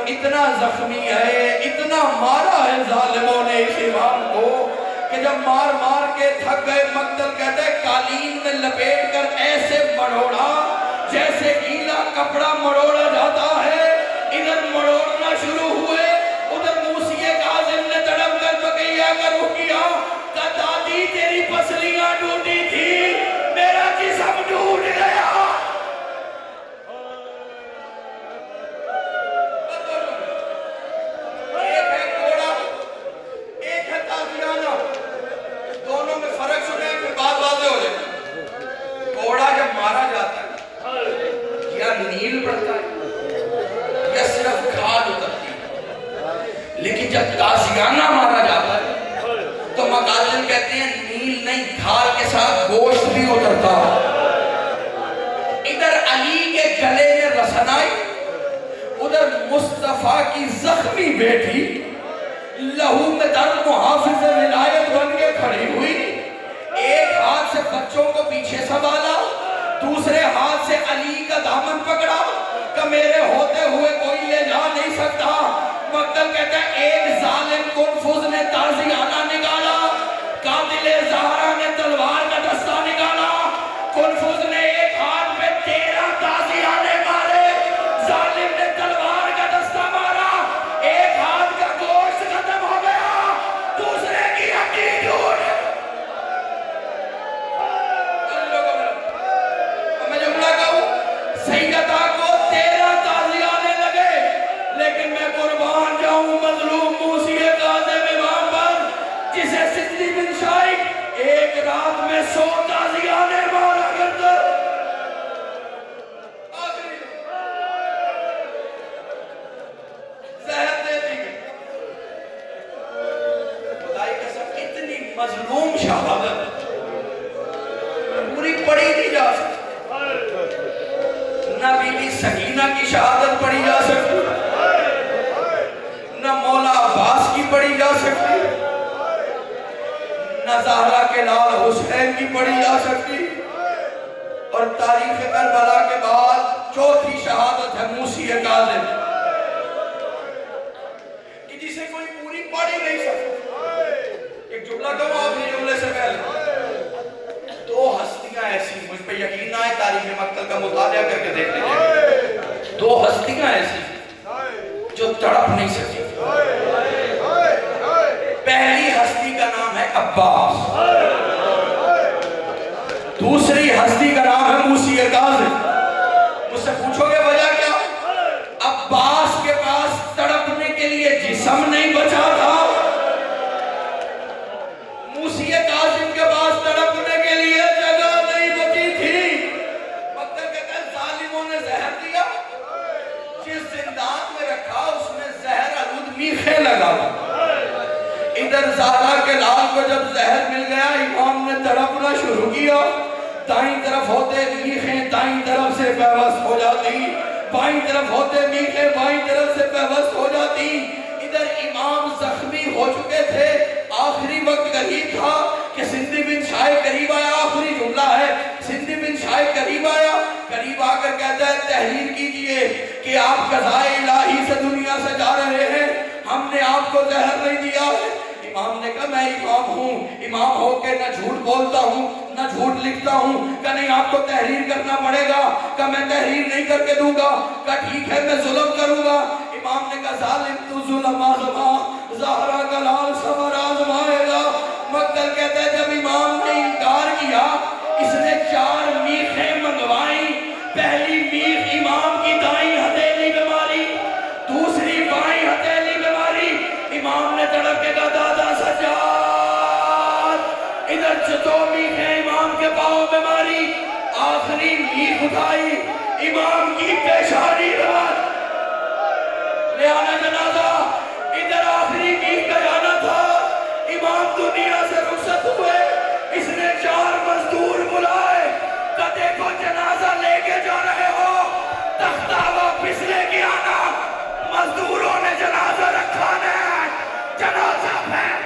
اتنا زخمی ہے، اتنا مارا ہے ظالموں نے اس امام کو کہ جب مار مار کے تھک گئے، مقتل کہتے ہیں قالین میں لپیٹ کر ایسے مڑوڑا جیسے گیلا کپڑا مڑوڑا جاتا ہے. ادھر مڑوڑنا شروع ہوئے، ادھر موسی کاظم نے تڑپ کر بقیہ کا رخ کیا. کہا دادی تیری پسلیاں ٹوٹی تھی، میرا جسم ٹوٹ گیا. لیکن جب تازیانہ مارا جاتا ہے تو مقاتل کہتے ہیں نیل نہیں، کھال کے ساتھ گوشت بھی اترتا. ادھر علی کے گلے میں رسن آئی، ادھر مصطفیٰ کی زخمی بیٹی لہو میں درد محافظ ولایت بن کے کھڑی ہوئی. ایک ہاتھ سے بچوں کو پیچھے سنبھالا، دوسرے ہاتھ سے علی کا دامن پکڑا کہ میرے ہوتے ہوئے کوئی لے جا نہیں سکتا. مقتل کہتا ہے ایک ظالم کنفوز نے تازیانہ نکالا، قاتل زہرا نے تلوار کا دستہ نکالا. کنفوز نے ایک ہاتھ میں 13 تازیانے مارے، ظالم نے تلوار کا دستہ مارا. ایک ہاتھ کا گوشت ختم ہو گیا، دوسرے کی ہڈی ٹوٹ. میں جملہ کہوں، سیدہ کو 13 تازیانے لگے، لیکن میں قربان جاؤں مظلوم موسی کاظم امام پر، جسے سدلی بن شائق ایک رات میں 100 تازیانے مارا کرتا. زہر دے دی گئی. خدائی قسم اتنی مظلوم شہادت پوری پڑھی نہیں جا سکتی. نہ بی بی سکینہ کی شہادت پڑھی جا سکتی، نہ مولا عباس کی پڑھی جا سکتی، نہ زہرا کے لال حسین کی پڑھی جا سکتی. اور تاریخ کربلا کے بعد چوتھی شہادت ہے موسی کاظم کہ جسے کوئی پوری پڑھی نہیں سکتا. ایک جملہ کہوں آخری جملے سے پہلے، 2 ہستیاں ایسی، مجھ پہ یقین نہ ہے، تاریخ مقتل کا مطالعہ کر کے دیکھ لیجئے. 2 ہستیاں ایسی جو تڑپ نہیں سکتی. پہلی ہستی کا نام ہے عباس، دوسری ہستی کا نام ہے موسی کاظم. مجھ سے پوچھو گے وجہ کیا؟ عباس کے پاس تڑپنے کے لیے جسم نہیں بچا تھا، موسی کاظم زہرا کے لال کو جب زہر مل گیا امام نے تڑپنا شروع کیا. دائیں طرف ہوتے میخیں دائیں طرف سے پیوست ہو جاتی, بائیں طرف ہوتے میخیں بائیں طرف سے پیوست ہو جاتی. ادھر امام زخمی ہو چکے تھے, آخری وقت قریب تھا کہ سندھی بن شاہ قریب آیا. آخری جملہ ہے, سندھی بن شاہ قریب آیا, قریب آ کر کہتا ہے تحریر کیجئے کہ آپ قضائے الہی سے دنیا سے جا رہے ہیں, ہم نے آپ کو زہر نہیں دیا ہے. امام نے کہا میں امام ہوں, امام ہو کے نہ جھوٹ بولتا ہوں نہ جھوٹ لکھتا ہوں. کہ نہیں آپ کو تحریر کرنا پڑے گا. کہ میں تحریر نہیں کر کے دوں گا. کہ ٹھیک ہے میں ظلم کروں گا. امام نے کہا ظالم تو ظلم آزما, زہرا کا لال صبر آزمائے گا. مقتل کہتا ہے جب امام نے انکار کیا اس نے 4 میخیں منگوائیں. پہلی میخ امام کی دائیں ہتھیلی پہ ماری, دوسری بائیں ہتھیلی پہ ماری. امام نے تڑپ کے کہا دادا سجاد. ادھر 2 میخیں امام کے پاؤں پہ ماری, آخری میخ اٹھائی امام کی پیشانی پر لے آنا جنازہ. ادھر آخری میخ کا جانا تھا, امام دنیا سے رخصت ہوئے. اس نے 4 مزدور بلائے کہ دیکھو جنازہ لے کے جا رہے ہو, تختہ واپس لے کے آنا. مزدوروں نے جنازہ رکھا ہے, جنازہ پھینک.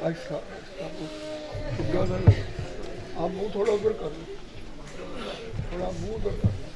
اچھا آپ منہ تھوڑا ادھر کر لیں, تھوڑا منہ ادھر کر لیں.